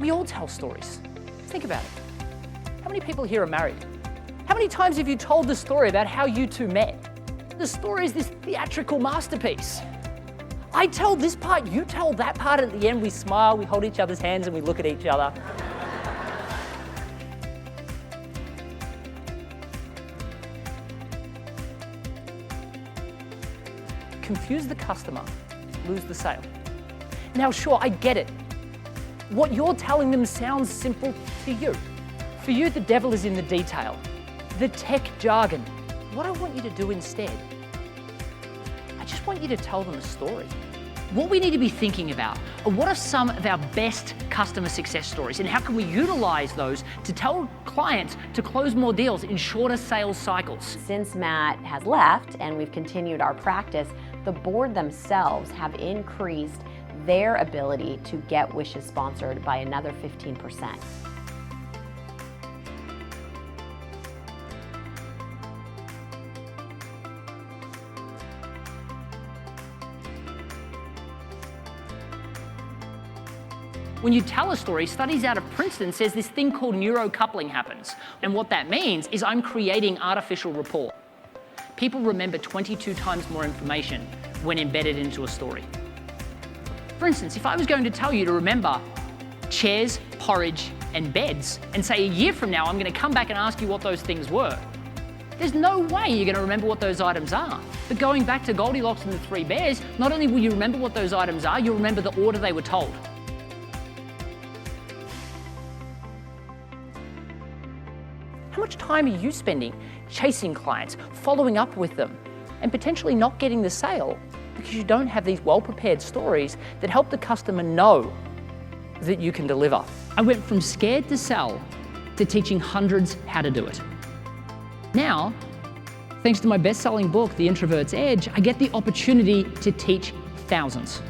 We all tell stories. Think about it. How many people here are married? How many times have you told the story about how you two met? The story is this theatrical masterpiece. I tell this part, you tell that part. At the end, we smile, we hold each other's hands, and we look at each other. Confuse the customer, lose the sale. Now, sure, I get it. What you're telling them sounds simple to you. For you, the devil is in the detail, the tech jargon. What I want you to do instead, I just want you to tell them a story. What we need to be thinking about are what are some of our best customer success stories, and how can we utilize those to tell clients to close more deals in shorter sales cycles. Since Matt has left and we've continued our practice, the board themselves have increased their ability to get wishes sponsored by another 15%. When you tell a story, studies out of Princeton says this thing called neurocoupling happens. And what that means is I'm creating artificial rapport. People remember 22 times more information when embedded into a story. For instance, if I was going to tell you to remember chairs, porridge, and beds, and say a year from now I'm going to come back and ask you what those things were, there's no way you're going to remember what those items are. But going back to Goldilocks and the Three Bears, not only will you remember what those items are, you'll remember the order they were told. How much time are you spending chasing clients, following up with them, and potentially not getting the sale because you don't have these well-prepared stories that help the customer know that you can deliver? I went from scared to sell to teaching hundreds how to do it. Now, thanks to my best-selling book, The Introvert's Edge, I get the opportunity to teach thousands.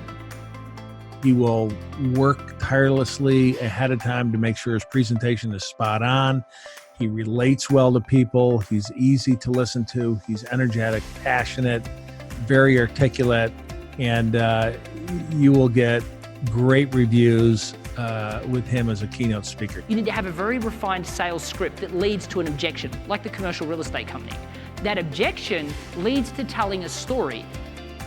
He will work tirelessly ahead of time to make sure his presentation is spot on. He relates well to people. He's easy to listen to. He's energetic, passionate, very articulate, and you will get great reviews with him as a keynote speaker. You need to have a very refined sales script that leads to an objection, like the commercial real estate company. That objection leads to telling a story.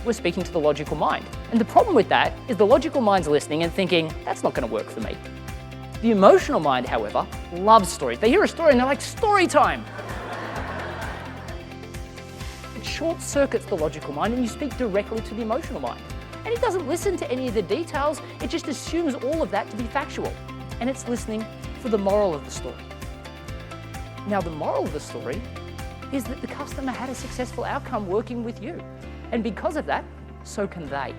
We're speaking to the logical mind. And the problem with that is the logical mind's listening and thinking, that's not going to work for me. The emotional mind, however, loves stories. They hear a story and they're like, story time. It short circuits the logical mind and you speak directly to the emotional mind. And it doesn't listen to any of the details, it just assumes all of that to be factual. And it's listening for the moral of the story. Now, the moral of the story is that the customer had a successful outcome working with you. And because of that, so can they.